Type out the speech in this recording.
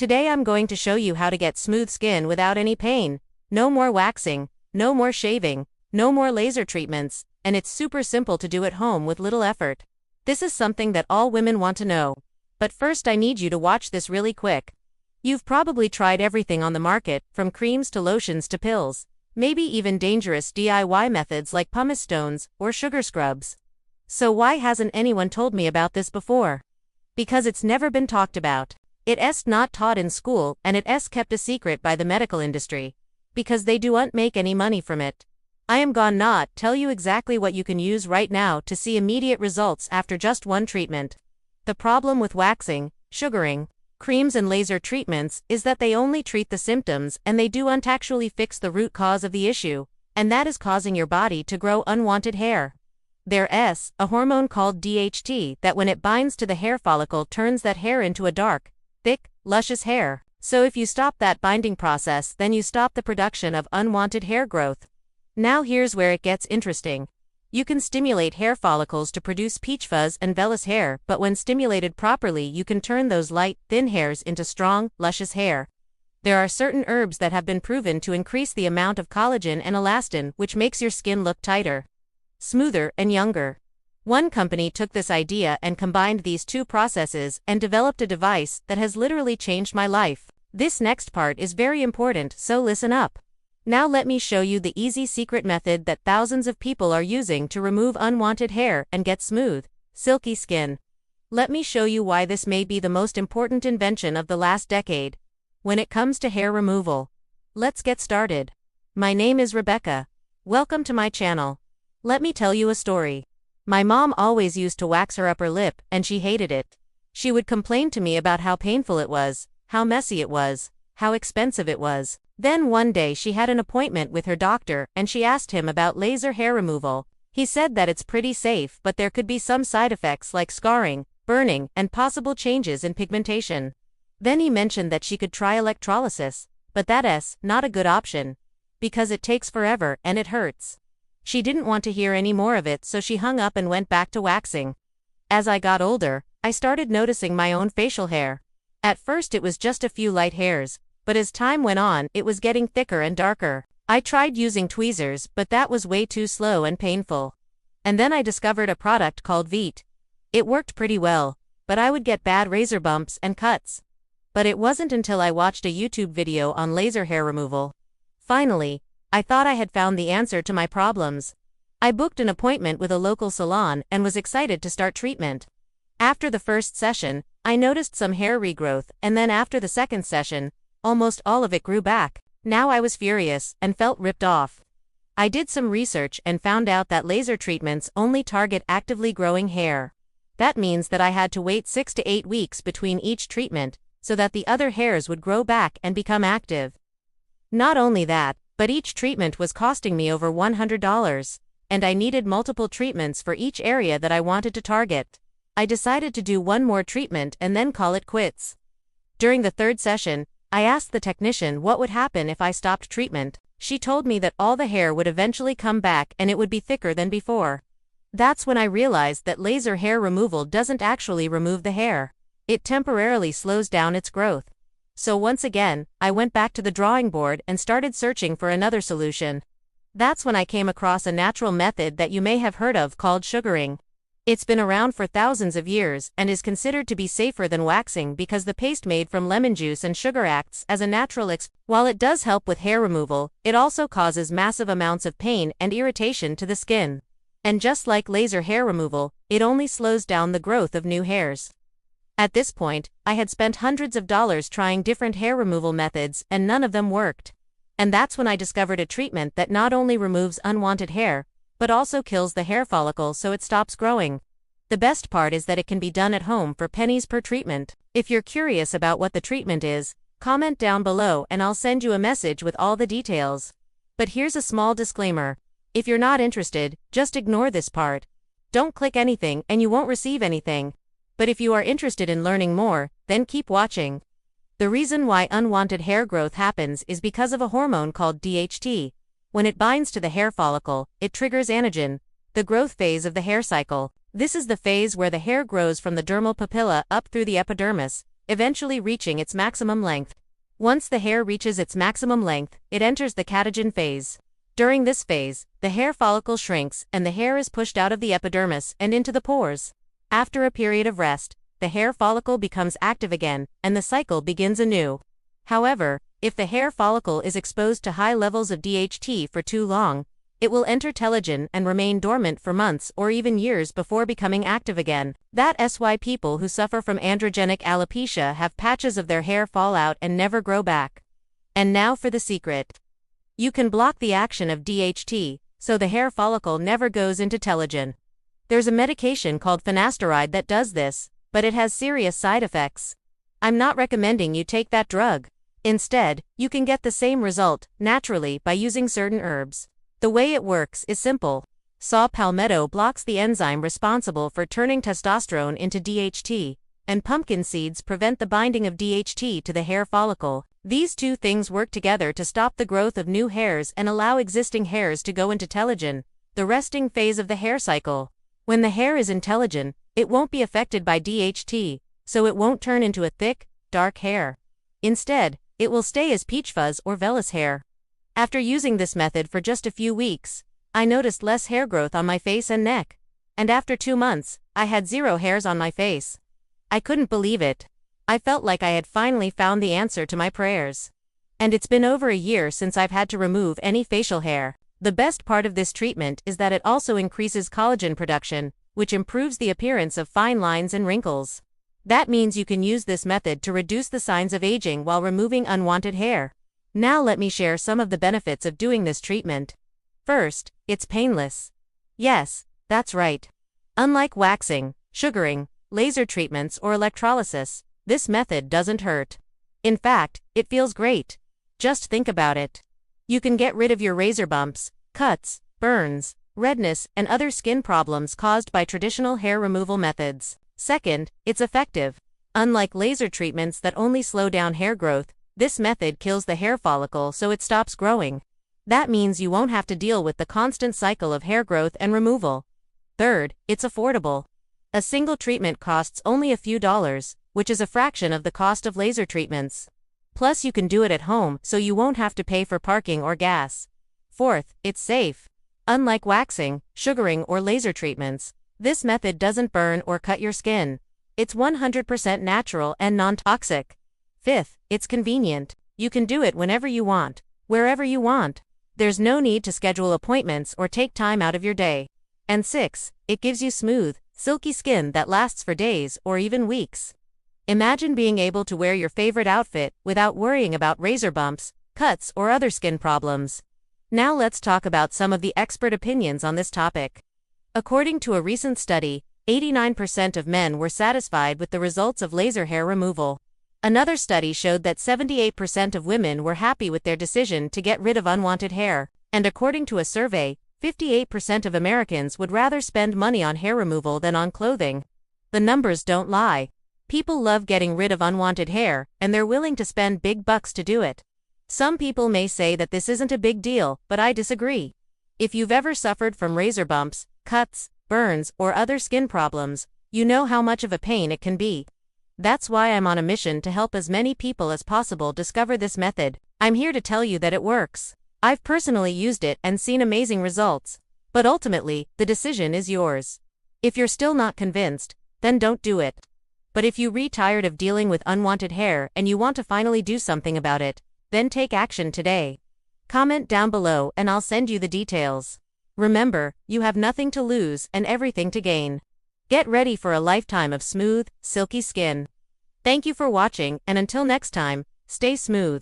Today I'm going to show you how to get smooth skin without any pain. No more waxing, no more shaving, no more laser treatments, and it's super simple to do at home with little effort. This is something that all women want to know. But first I need you to watch this really quick. You've probably tried everything on the market, from creams to lotions to pills, maybe even dangerous DIY methods like pumice stones or sugar scrubs. So why hasn't anyone told me about this before? Because it's never been talked about. It's not taught in school, and it's kept a secret by the medical industry. Because they don't make any money from it. I am gonna not tell you exactly what you can use right now to see immediate results after just one treatment. The problem with waxing, sugaring, creams and laser treatments is that they only treat the symptoms and they don't actually fix the root cause of the issue, and that is causing your body to grow unwanted hair. There's a hormone called DHT that when it binds to the hair follicle turns that hair into a dark, thick, luscious hair. So if you stop that binding process, then you stop the production of unwanted hair growth. Now here's where it gets interesting. You can stimulate hair follicles to produce peach fuzz and vellus hair, but when stimulated properly you can turn those light, thin hairs into strong, luscious hair. There are certain herbs that have been proven to increase the amount of collagen and elastin, which makes your skin look tighter, smoother, and younger. One company took this idea and combined these two processes and developed a device that has literally changed my life. This next part is very important, so listen up. Now let me show you the easy secret method that thousands of people are using to remove unwanted hair and get smooth, silky skin. Let me show you why this may be the most important invention of the last decade when it comes to hair removal. Let's get started. My name is Rebecca. Welcome to my channel. Let me tell you a story. My mom always used to wax her upper lip, and she hated it. She would complain to me about how painful it was, how messy it was, how expensive it was. Then one day she had an appointment with her doctor and she asked him about laser hair removal. He said that it's pretty safe, but there could be some side effects like scarring, burning, and possible changes in pigmentation. Then he mentioned that she could try electrolysis, but that's not a good option. Because it takes forever and it hurts. She didn't want to hear any more of it, so she hung up and went back to waxing. As I got older, I started noticing my own facial hair. At first it was just a few light hairs, but as time went on, it was getting thicker and darker. I tried using tweezers, but that was way too slow and painful. And then I discovered a product called Veet. It worked pretty well, but I would get bad razor bumps and cuts. But it wasn't until I watched a YouTube video on laser hair removal. Finally, I thought I had found the answer to my problems. I booked an appointment with a local salon and was excited to start treatment. After the first session, I noticed some hair regrowth, and then after the second session, almost all of it grew back. Now I was furious and felt ripped off. I did some research and found out that laser treatments only target actively growing hair. That means that I had to wait 6 to 8 weeks between each treatment, so that the other hairs would grow back and become active. Not only that, but each treatment was costing me over $100, and I needed multiple treatments for each area that I wanted to target. I decided to do one more treatment and then call it quits. During the third session, I asked the technician what would happen if I stopped treatment. She told me that all the hair would eventually come back and it would be thicker than before. That's when I realized that laser hair removal doesn't actually remove the hair. It temporarily slows down its growth. So once again, I went back to the drawing board and started searching for another solution. That's when I came across a natural method that you may have heard of called sugaring. It's been around for thousands of years and is considered to be safer than waxing because the paste made from lemon juice and sugar acts as a natural While it does help with hair removal, it also causes massive amounts of pain and irritation to the skin. And just like laser hair removal, it only slows down the growth of new hairs. At this point, I had spent hundreds of dollars trying different hair removal methods and none of them worked. And that's when I discovered a treatment that not only removes unwanted hair, but also kills the hair follicle so it stops growing. The best part is that it can be done at home for pennies per treatment. If you're curious about what the treatment is, comment down below and I'll send you a message with all the details. But here's a small disclaimer. If you're not interested, just ignore this part. Don't click anything and you won't receive anything. But if you are interested in learning more, then keep watching. The reason why unwanted hair growth happens is because of a hormone called DHT. When it binds to the hair follicle, it triggers anagen, the growth phase of the hair cycle. This is the phase where the hair grows from the dermal papilla up through the epidermis, eventually reaching its maximum length. Once the hair reaches its maximum length, it enters the catagen phase. During this phase, the hair follicle shrinks and the hair is pushed out of the epidermis and into the pores. After a period of rest, the hair follicle becomes active again, and the cycle begins anew. However, if the hair follicle is exposed to high levels of DHT for too long, it will enter telogen and remain dormant for months or even years before becoming active again. That's why people who suffer from androgenic alopecia have patches of their hair fall out and never grow back. And now for the secret. You can block the action of DHT, so the hair follicle never goes into telogen. There's a medication called finasteride that does this, but it has serious side effects. I'm not recommending you take that drug. Instead, you can get the same result, naturally, by using certain herbs. The way it works is simple. Saw palmetto blocks the enzyme responsible for turning testosterone into DHT, and pumpkin seeds prevent the binding of DHT to the hair follicle. These two things work together to stop the growth of new hairs and allow existing hairs to go into telogen, the resting phase of the hair cycle. When the hair is in telogen, it won't be affected by DHT, so it won't turn into a thick, dark hair. Instead, it will stay as peach fuzz or vellus hair. After using this method for just a few weeks, I noticed less hair growth on my face and neck. And after 2 months, I had 0 hairs on my face. I couldn't believe it. I felt like I had finally found the answer to my prayers. And it's been over a year since I've had to remove any facial hair. The best part of this treatment is that it also increases collagen production, which improves the appearance of fine lines and wrinkles. That means you can use this method to reduce the signs of aging while removing unwanted hair. Now let me share some of the benefits of doing this treatment. First, it's painless. Yes, that's right. Unlike waxing, sugaring, laser treatments, or electrolysis, this method doesn't hurt. In fact, it feels great. Just think about it. You can get rid of your razor bumps, cuts, burns, redness, and other skin problems caused by traditional hair removal methods. Second, it's effective. Unlike laser treatments that only slow down hair growth, this method kills the hair follicle so it stops growing. That means you won't have to deal with the constant cycle of hair growth and removal. Third, it's affordable. A single treatment costs only a few dollars, which is a fraction of the cost of laser treatments. Plus, you can do it at home so you won't have to pay for parking or gas. Fourth, it's safe. Unlike waxing, sugaring, or laser treatments, this method doesn't burn or cut your skin. It's 100% natural and non-toxic. Fifth, it's convenient. You can do it whenever you want, wherever you want. There's no need to schedule appointments or take time out of your day. And 6, it gives you smooth, silky skin that lasts for days or even weeks. Imagine being able to wear your favorite outfit without worrying about razor bumps, cuts, or other skin problems. Now let's talk about some of the expert opinions on this topic. According to a recent study, 89% of men were satisfied with the results of laser hair removal. Another study showed that 78% of women were happy with their decision to get rid of unwanted hair. And according to a survey, 58% of Americans would rather spend money on hair removal than on clothing. The numbers don't lie. People love getting rid of unwanted hair, and they're willing to spend big bucks to do it. Some people may say that this isn't a big deal, but I disagree. If you've ever suffered from razor bumps, cuts, burns, or other skin problems, you know how much of a pain it can be. That's why I'm on a mission to help as many people as possible discover this method. I'm here to tell you that it works. I've personally used it and seen amazing results. But ultimately, the decision is yours. If you're still not convinced, then don't do it. But if you're tired of dealing with unwanted hair and you want to finally do something about it, then take action today. Comment down below and I'll send you the details. Remember, you have nothing to lose and everything to gain. Get ready for a lifetime of smooth, silky skin. Thank you for watching, and until next time, stay smooth.